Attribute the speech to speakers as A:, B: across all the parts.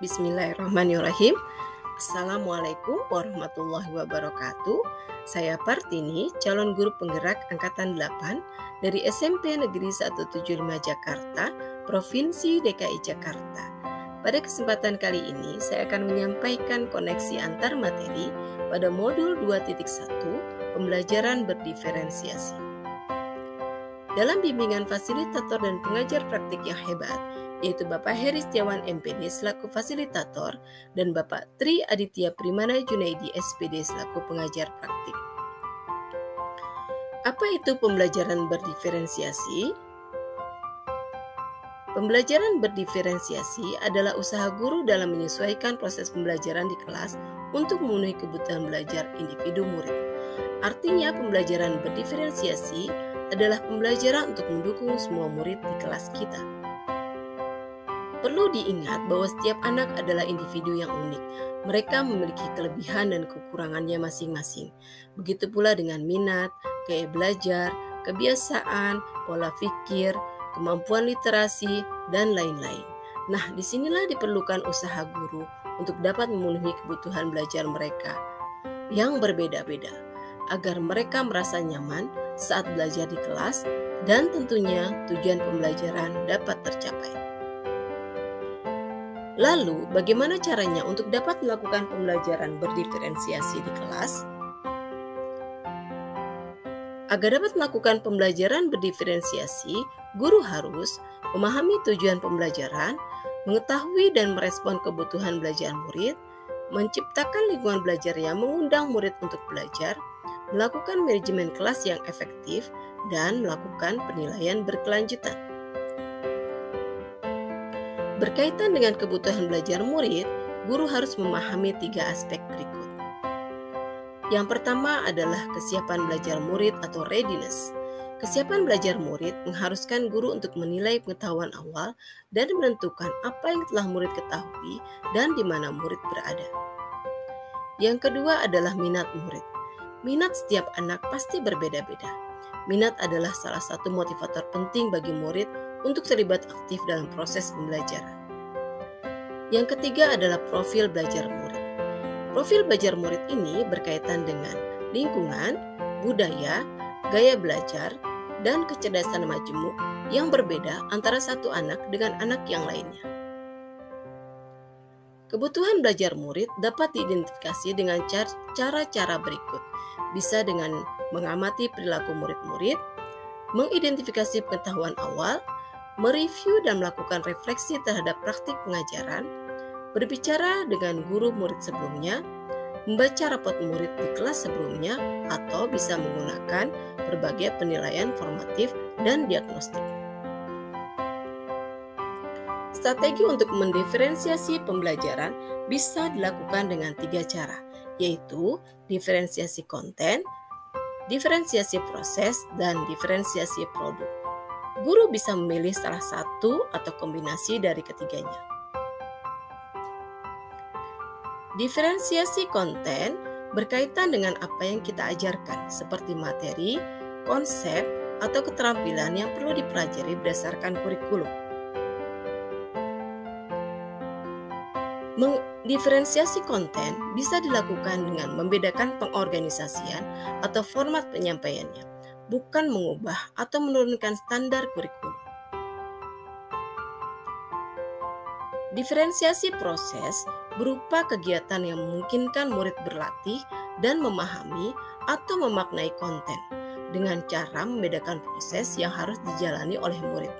A: Bismillahirrahmanirrahim. Assalamualaikum warahmatullahi wabarakatuh. Saya Partini, calon guru penggerak Angkatan 8 dari SMP Negeri 175 Jakarta, Provinsi DKI Jakarta. Pada kesempatan kali ini, saya akan menyampaikan koneksi antar materi pada modul 2.1, pembelajaran berdiferensiasi. Dalam bimbingan fasilitator dan pengajar praktik yang hebat, yaitu Bapak Heri Setiawan MPD selaku fasilitator dan Bapak Tri Aditya Primana Junaidi SPD selaku pengajar praktik. Apa itu pembelajaran berdiferensiasi? Pembelajaran berdiferensiasi adalah usaha guru dalam menyesuaikan proses pembelajaran di kelas untuk memenuhi kebutuhan belajar individu murid. Artinya, pembelajaran berdiferensiasi adalah pembelajaran untuk mendukung semua murid di kelas kita. Perlu diingat bahwa setiap anak adalah individu yang unik. Mereka memiliki kelebihan dan kekurangannya masing-masing. Begitu pula dengan minat, gaya belajar, kebiasaan, pola pikir, kemampuan literasi, dan lain-lain. Nah, disinilah diperlukan usaha guru untuk dapat memenuhi kebutuhan belajar mereka yang berbeda-beda, agar mereka merasa nyaman saat belajar di kelas dan tentunya tujuan pembelajaran dapat tercapai. Lalu, bagaimana caranya untuk dapat melakukan pembelajaran berdiferensiasi di kelas? Agar dapat melakukan pembelajaran berdiferensiasi, guru harus memahami tujuan pembelajaran, mengetahui dan merespon kebutuhan belajar murid, menciptakan lingkungan belajar yang mengundang murid untuk belajar, melakukan manajemen kelas yang efektif, dan melakukan penilaian berkelanjutan. Berkaitan dengan kebutuhan belajar murid, guru harus memahami 3 aspek berikut. Yang pertama adalah kesiapan belajar murid atau readiness. Kesiapan belajar murid mengharuskan guru untuk menilai pengetahuan awal dan menentukan apa yang telah murid ketahui dan di mana murid berada. Yang kedua adalah minat murid. Minat setiap anak pasti berbeda-beda. Minat adalah salah satu motivator penting bagi murid untuk terlibat aktif dalam proses pembelajaran. Yang ketiga adalah profil belajar murid. Profil belajar murid ini berkaitan dengan lingkungan, budaya, gaya belajar, dan kecerdasan majemuk yang berbeda antara satu anak dengan anak yang lainnya. Kebutuhan belajar murid dapat diidentifikasi dengan cara-cara berikut. Bisa dengan mengamati perilaku murid-murid, mengidentifikasi pengetahuan awal, mereview dan melakukan refleksi terhadap praktik pengajaran, berbicara dengan guru murid sebelumnya, membaca rapot murid di kelas sebelumnya, atau bisa menggunakan berbagai penilaian formatif dan diagnostik. Strategi untuk mendiferensiasi pembelajaran bisa dilakukan dengan 3 cara, yaitu diferensiasi konten, diferensiasi proses, dan diferensiasi produk. Guru bisa memilih salah satu atau kombinasi dari ketiganya. Diferensiasi konten berkaitan dengan apa yang kita ajarkan, seperti materi, konsep, atau keterampilan yang perlu dipelajari berdasarkan kurikulum. Mendiferensiasi konten bisa dilakukan dengan membedakan pengorganisasian atau format penyampaiannya, bukan mengubah atau menurunkan standar kurikulum. Diferensiasi proses berupa kegiatan yang memungkinkan murid berlatih dan memahami atau memaknai konten dengan cara membedakan proses yang harus dijalani oleh murid.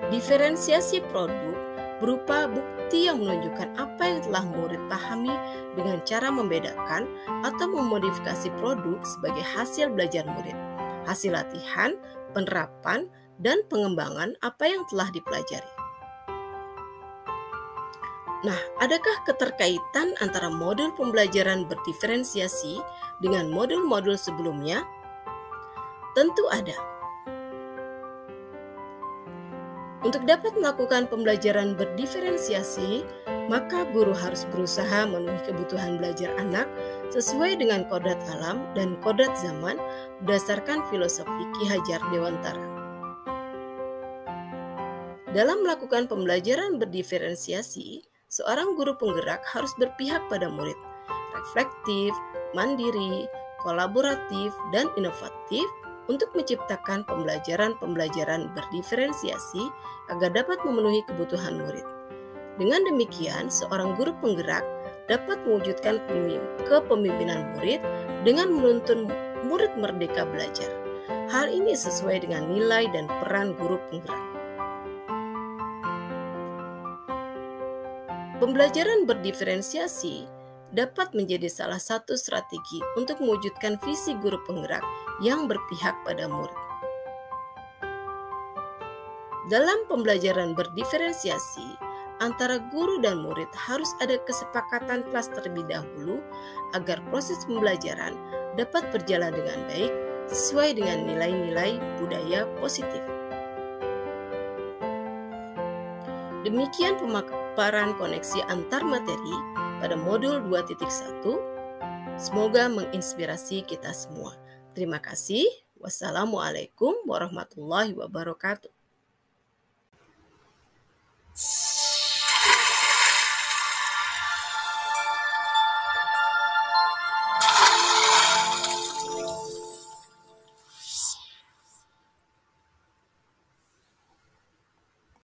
A: Diferensiasi produk berupa bukti yang menunjukkan apa yang telah murid pahami dengan cara membedakan atau memodifikasi produk sebagai hasil belajar murid, hasil latihan, penerapan, dan pengembangan apa yang telah dipelajari. Nah, adakah keterkaitan antara modul pembelajaran berdiferensiasi dengan modul-modul sebelumnya? Tentu ada. Untuk dapat melakukan pembelajaran berdiferensiasi, maka guru harus berusaha memenuhi kebutuhan belajar anak sesuai dengan kodrat alam dan kodrat zaman berdasarkan filosofi Ki Hajar Dewantara. Dalam melakukan pembelajaran berdiferensiasi, seorang guru penggerak harus berpihak pada murid, reflektif, mandiri, kolaboratif, dan inovatif untuk menciptakan pembelajaran-pembelajaran berdiferensiasi agar dapat memenuhi kebutuhan murid. Dengan demikian, seorang guru penggerak dapat mewujudkan kepemimpinan murid dengan menuntun murid merdeka belajar. Hal ini sesuai dengan nilai dan peran guru penggerak. Pembelajaran berdiferensiasi dapat menjadi salah satu strategi untuk mewujudkan visi guru penggerak yang berpihak pada murid. Dalam pembelajaran berdiferensiasi, antara guru dan murid harus ada kesepakatan kelas terlebih dahulu agar proses pembelajaran dapat berjalan dengan baik sesuai dengan nilai-nilai budaya positif. Demikian pemaparan koneksi antar materi pada modul 2.1. Semoga menginspirasi kita semua. Terima kasih. Wassalamualaikum warahmatullahi wabarakatuh.